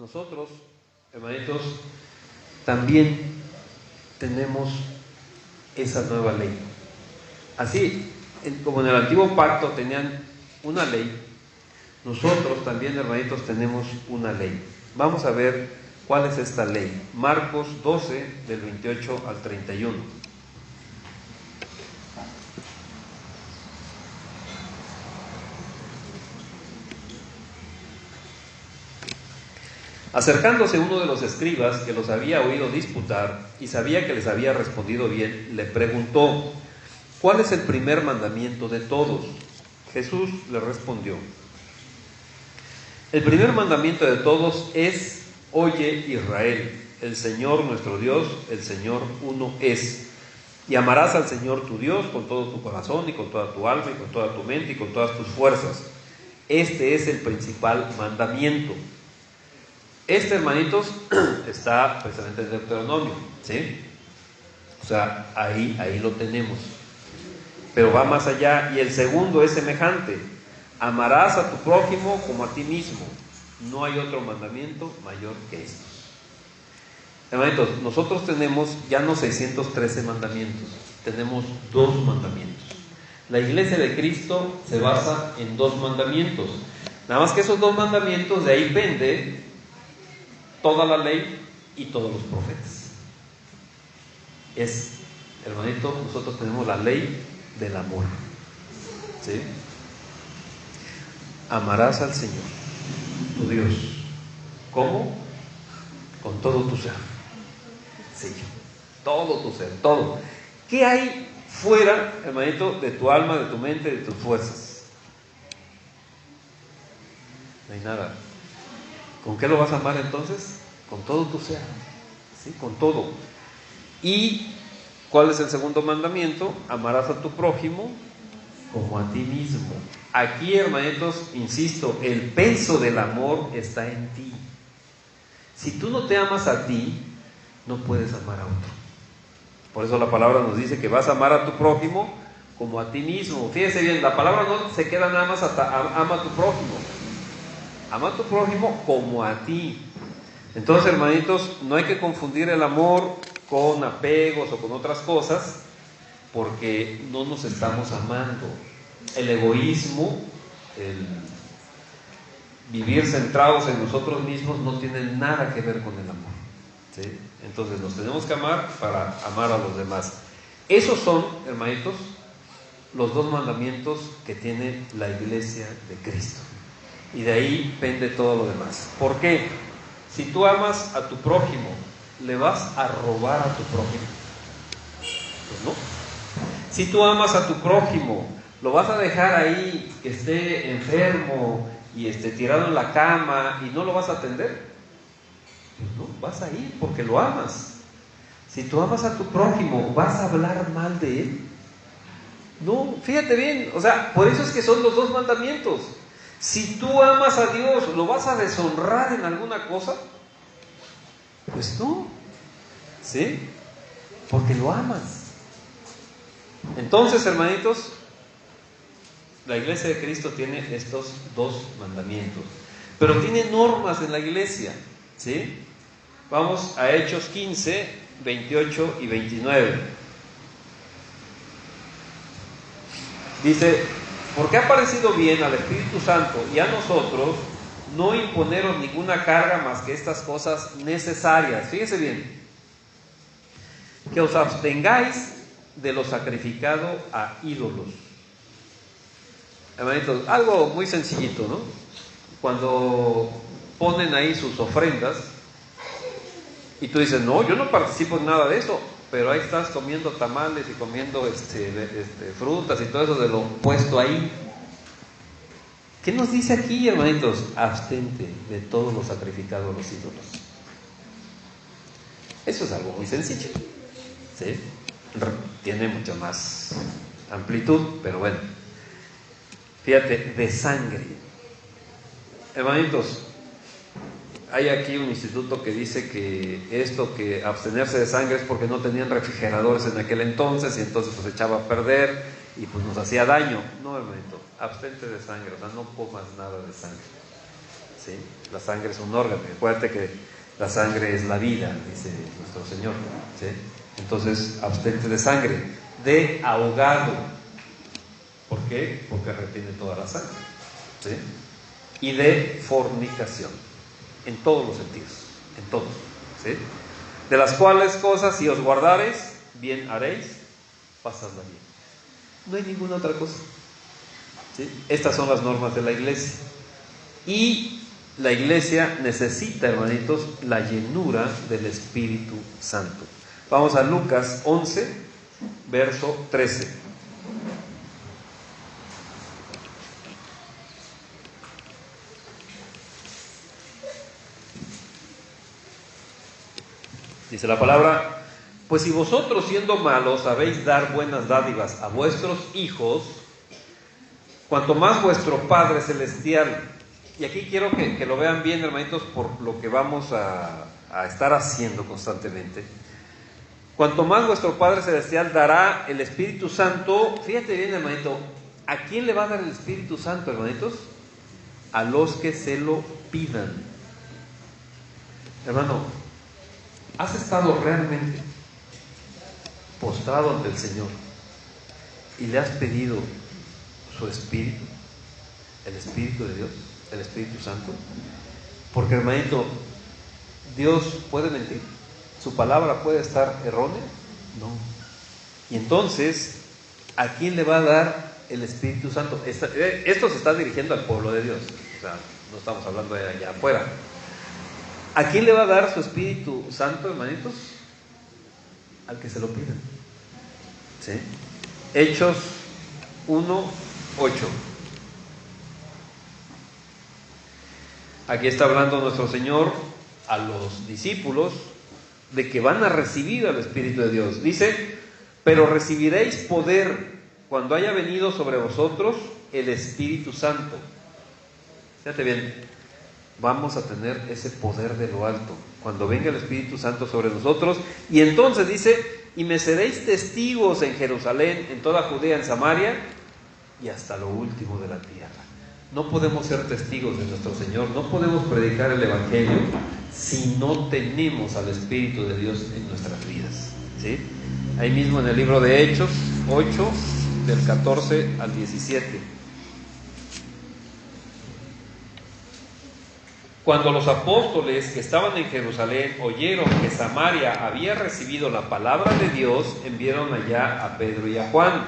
nosotros, hermanitos, también tenemos esa nueva ley. Así como en el antiguo pacto tenían una ley, nosotros también, hermanitos, tenemos una ley. Vamos a ver cuál es esta ley. Marcos 12, del 28 al 31. Acercándose uno de los escribas que los había oído disputar y sabía que les había respondido bien, le preguntó: ¿cuál es el primer mandamiento de todos? Jesús le respondió: el primer mandamiento de todos es: oye, Israel, el Señor nuestro Dios, el Señor uno es. Y amarás al Señor tu Dios con todo tu corazón y con toda tu alma y con toda tu mente y con todas tus fuerzas. Este es el principal mandamiento. Este, hermanitos, está precisamente en Deuteronomio, ¿sí? O sea, ahí lo tenemos. Pero va más allá. Y el segundo es semejante: amarás a tu prójimo como a ti mismo. No hay otro mandamiento mayor que estos. Hermanitos, nosotros tenemos ya no 613 mandamientos, tenemos 2 mandamientos. La iglesia de Cristo se basa en 2 mandamientos. Nada más que esos 2 mandamientos, de ahí pende toda la ley y todos los profetas. Hermanito, nosotros tenemos la ley del amor, ¿sí? Amarás al Señor, tu Dios. ¿Cómo? Con todo tu ser. Sí, todo tu ser, todo. ¿Qué hay fuera, hermanito, de tu alma, de tu mente, de tus fuerzas? No hay nada. ¿Con qué lo vas a amar entonces? Con todo tu ser, ¿sí? Con todo. ¿Y cuál es el segundo mandamiento? Amarás a tu prójimo como a ti mismo. Aquí, hermanitos, insisto, el peso del amor está en ti. Si tú no te amas a ti, no puedes amar a otro. Por eso la palabra nos dice que vas a amar a tu prójimo como a ti mismo. Fíjense bien, la palabra no se queda nada más hasta ama a tu prójimo. Ama a tu prójimo como a ti. Entonces, hermanitos, no hay que confundir el amor con apegos o con otras cosas, porque no nos estamos amando. El egoísmo, el vivir centrados en nosotros mismos, no tiene nada que ver con el amor, ¿sí? Entonces nos tenemos que amar para amar a los demás. Esos son, hermanitos, los 2 mandamientos que tiene la iglesia de Cristo. Y de ahí pende todo lo demás. ¿Por qué? Si tú amas a tu prójimo, ¿le vas a robar a tu prójimo? Pues no. Si tú amas a tu prójimo, ¿lo vas a dejar ahí que esté enfermo y esté tirado en la cama y no lo vas a atender? Pues no, vas a ir porque lo amas. Si tú amas a tu prójimo, ¿vas a hablar mal de él? No, fíjate bien, o sea, por eso es que son los 2 mandamientos. Si tú amas a Dios, ¿lo vas a deshonrar en alguna cosa? Pues no, ¿sí? Porque lo amas. Entonces, hermanitos, la iglesia de Cristo tiene estos 2 mandamientos, pero tiene normas en la iglesia, ¿sí? Vamos a Hechos 15, 28 y 29. Dice: porque ha parecido bien al Espíritu Santo y a nosotros no imponeros ninguna carga más que estas cosas necesarias. Fíjense bien: que os abstengáis de lo sacrificado a ídolos. Hermanitos, algo muy sencillito, ¿no? Cuando ponen ahí sus ofrendas y tú dices: no, yo no participo en nada de eso, pero ahí estás comiendo tamales y comiendo frutas y todo eso de lo puesto ahí. ¿Qué nos dice aquí, hermanitos? Abstente de todo lo sacrificado a los ídolos. Eso es algo muy sencillo, ¿sí? Tiene mucha más amplitud, pero bueno. Fíjate, de sangre. Hermanitos, hay aquí un instituto que dice que abstenerse de sangre es porque no tenían refrigeradores en aquel entonces y entonces pues echaba a perder y pues nos hacía daño. No, hermanito, abstente de sangre, o sea, no comas nada de sangre, ¿sí? La sangre es un órgano. Acuérdate que la sangre es la vida, dice nuestro Señor, ¿sí? Entonces, abstente de sangre, de ahogado. ¿Por qué? Porque retiene toda la sangre, ¿sí? Y de fornicación, en todos los sentidos, en todos, ¿sí? De las cuales cosas, si os guardareis, bien haréis, pasadla bien. No hay ninguna otra cosa, ¿sí? Estas son las normas de la iglesia. Y la iglesia necesita, hermanitos, la llenura del Espíritu Santo. Vamos a Lucas 11, verso 13. Dice la palabra: pues si vosotros, siendo malos, sabéis dar buenas dádivas a vuestros hijos, cuanto más vuestro Padre Celestial. Y aquí quiero que lo vean bien, hermanitos, por lo que vamos a estar haciendo constantemente. Cuanto más vuestro Padre Celestial dará el Espíritu Santo. Fíjate bien, hermanito, ¿a quién le va a dar el Espíritu Santo, hermanitos? A los que se lo pidan. Hermano, ¿has estado realmente postrado ante el Señor y le has pedido su Espíritu, el Espíritu de Dios, el Espíritu Santo? Porque, hermanito, ¿Dios puede mentir? ¿Su palabra puede estar errónea? No. Y entonces, ¿a quién le va a dar el Espíritu Santo? Esto se está dirigiendo al pueblo de Dios, o sea, no estamos hablando de allá afuera. ¿A quién le va a dar su Espíritu Santo, hermanitos? Al que se lo pidan, ¿sí? Hechos 1:8. Aquí está hablando nuestro Señor a los discípulos de que van a recibir al Espíritu de Dios. Dice: pero recibiréis poder cuando haya venido sobre vosotros el Espíritu Santo. Fíjate bien, vamos a tener ese poder de lo alto cuando venga el Espíritu Santo sobre nosotros. Y entonces dice: y me seréis testigos en Jerusalén, en toda Judea, en Samaria y hasta lo último de la tierra. No podemos ser testigos de nuestro Señor, no podemos predicar el Evangelio si no tenemos al Espíritu de Dios en nuestras vidas, ¿sí? Ahí mismo en el libro de Hechos 8, del 14 al 17. Cuando los apóstoles que estaban en Jerusalén oyeron que Samaria había recibido la palabra de Dios, enviaron allá a Pedro y a Juan,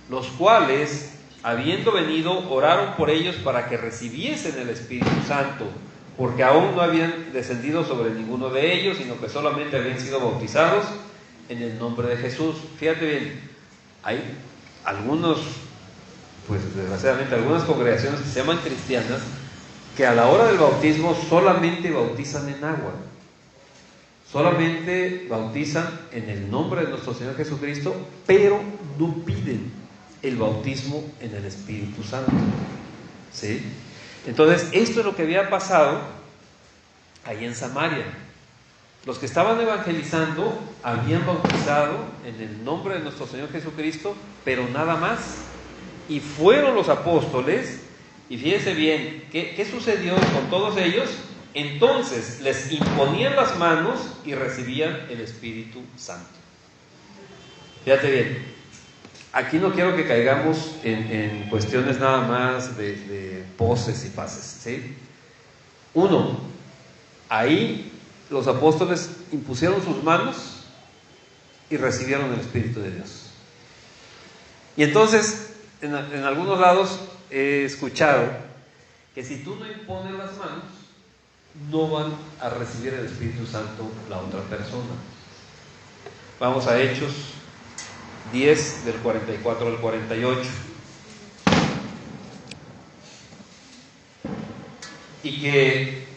los cuales, habiendo venido, oraron por ellos para que recibiesen el Espíritu Santo, porque aún no habían descendido sobre ninguno de ellos, sino que solamente habían sido bautizados en el nombre de Jesús. Fíjate bien, hay algunos, pues desgraciadamente, algunas congregaciones que se llaman cristianas, que a la hora del bautismo solamente bautizan en agua, solamente bautizan en el nombre de nuestro Señor Jesucristo, pero no piden el bautismo en el Espíritu Santo, ¿sí? Entonces, esto es lo que había pasado ahí en Samaria. Los que estaban evangelizando habían bautizado en el nombre de nuestro Señor Jesucristo, pero nada más. Y fueron los apóstoles, y fíjense bien, ¿qué sucedió con todos ellos? Entonces les imponían las manos y recibían el Espíritu Santo. Fíjate bien, aquí no quiero que caigamos en cuestiones nada más de poses y pases, ¿sí? Uno, ahí los apóstoles impusieron sus manos y recibieron el Espíritu de Dios. Y entonces, en algunos lados he escuchado que si tú no impones las manos, no van a recibir el Espíritu Santo la otra persona. Vamos a Hechos 10, del 44 al 48. Y que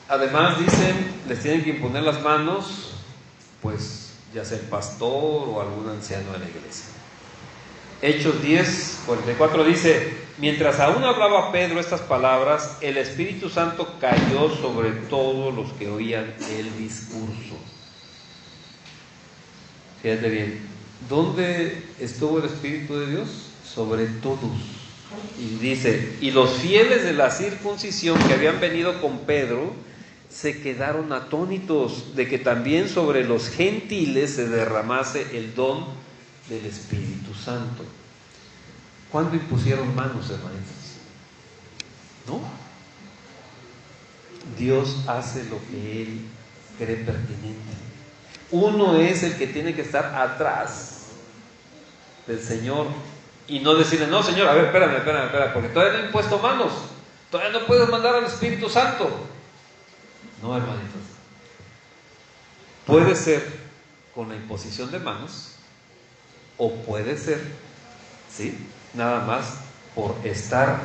además dicen, les tienen que imponer las manos, pues ya sea el pastor o algún anciano de la iglesia. Hechos 10, 44 dice: mientras aún hablaba Pedro estas palabras, el Espíritu Santo cayó sobre todos los que oían el discurso. Fíjate bien, ¿dónde estuvo el Espíritu de Dios? Sobre todos. Y dice, y los fieles de la circuncisión que habían venido con Pedro se quedaron atónitos de que también sobre los gentiles se derramase el don del Espíritu Santo. ¿Cuándo impusieron manos, hermanitos? ¿No? Dios hace lo que Él cree pertinente. Uno es el que tiene que estar atrás del Señor y no decirle, no, Señor, a ver, espérame, porque todavía no he impuesto manos, todavía no puedes mandar al Espíritu Santo. No, hermanitos. Puede ser con la imposición de manos o puede ser, ¿sí?, nada más por estar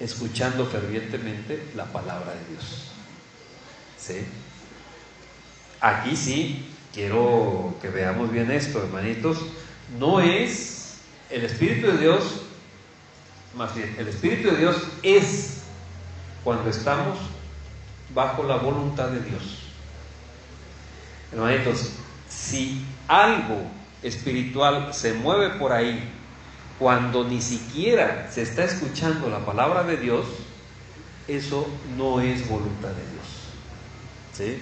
escuchando fervientemente la palabra de Dios. ¿Sí? Aquí sí quiero que veamos bien esto, hermanitos. No es el Espíritu de Dios, más bien, el Espíritu de Dios es cuando estamos bajo la voluntad de Dios. Hermanitos, si algo espiritual se mueve por ahí cuando ni siquiera se está escuchando la palabra de Dios, eso no es voluntad de Dios. ¿Sí?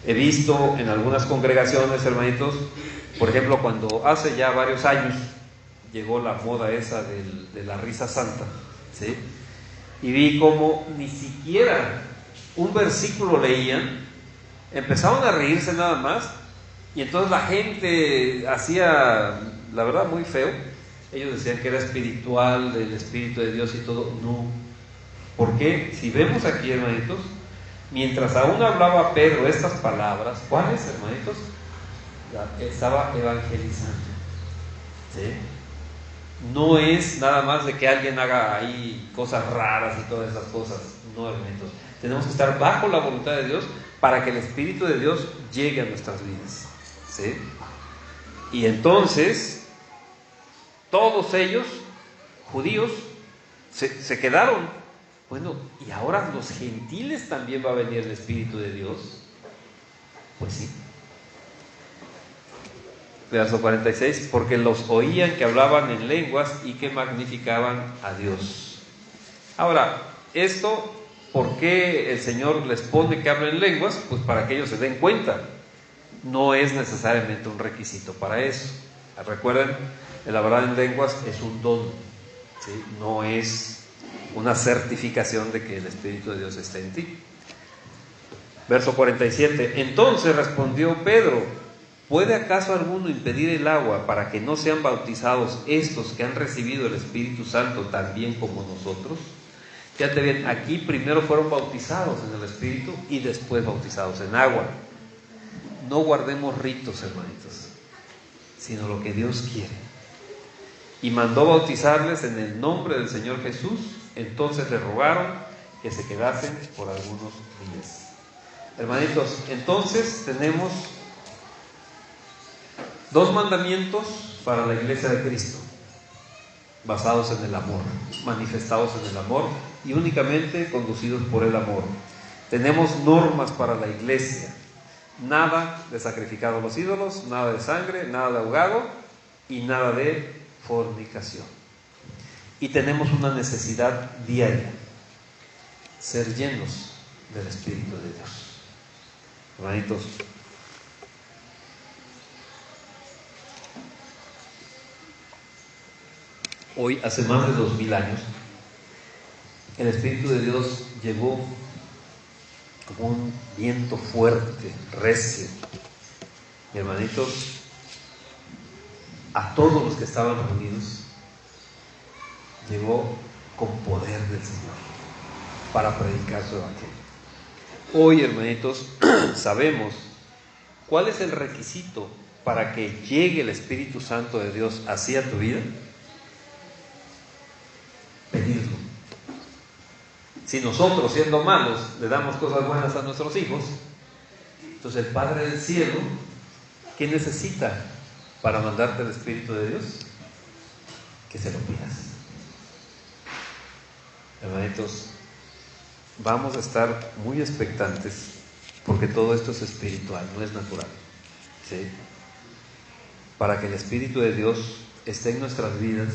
He visto en algunas congregaciones, hermanitos, por ejemplo, cuando hace ya varios años llegó la moda esa de la risa santa, ¿sí?, y vi cómo ni siquiera un versículo leían, empezaron a reírse nada más, y entonces la gente hacía, la verdad, muy feo. Ellos decían que era espiritual, del Espíritu de Dios y todo. No. Porque si vemos aquí, hermanitos, mientras aún hablaba Pedro estas palabras, ¿cuáles, hermanitos? Estaba evangelizando. ¿Sí? No es nada más de que alguien haga ahí cosas raras y todas esas cosas. No, hermanitos. Tenemos que estar bajo la voluntad de Dios para que el Espíritu de Dios llegue a nuestras vidas. ¿Sí? Y entonces todos ellos, judíos, se quedaron. Bueno, ¿y ahora los gentiles también va a venir el Espíritu de Dios? Pues sí. Verso 46, porque los oían que hablaban en lenguas y que magnificaban a Dios. Ahora, esto, ¿por qué el Señor les pone que hablen lenguas? Pues para que ellos se den cuenta. No es necesariamente un requisito para eso. Recuerden, el hablar en lenguas es un don, ¿sí? No es una certificación de que el Espíritu de Dios está en ti. Verso 47, entonces respondió Pedro, ¿puede acaso alguno impedir el agua para que no sean bautizados estos que han recibido el Espíritu Santo también como nosotros? Fíjate bien, aquí primero fueron bautizados en el Espíritu y después bautizados en agua. No guardemos ritos, hermanitos, sino lo que Dios quiere. Y mandó bautizarles en el nombre del Señor Jesús. Entonces le rogaron que se quedasen por algunos días. Hermanitos, entonces tenemos dos mandamientos para la iglesia de Cristo, basados en el amor, manifestados en el amor y únicamente conducidos por el amor. Tenemos normas para la iglesia: nada de sacrificar a los ídolos, nada de sangre, nada de ahogado y nada de fornicación. Y tenemos una necesidad diaria: ser llenos del Espíritu de Dios. Hermanitos, hoy, hace más de 2000 años, el Espíritu de Dios llegó como un viento fuerte, recio. Mi hermanitos, a todos los que estaban reunidos, llegó con poder del Señor para predicar su evangelio. Hoy, hermanitos, sabemos cuál es el requisito para que llegue el Espíritu Santo de Dios hacia tu vida. Pedirlo. Si nosotros, siendo malos, le damos cosas buenas a nuestros hijos, entonces el Padre del cielo, ¿qué necesita para mandarte el Espíritu de Dios? Que se lo pidas. Hermanitos, vamos a estar muy expectantes, porque todo esto es espiritual, no es natural, ¿sí? Para que el Espíritu de Dios esté en nuestras vidas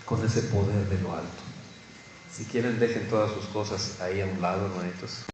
con ese poder de lo alto. Si quieren, dejen todas sus cosas ahí a un lado, hermanitos.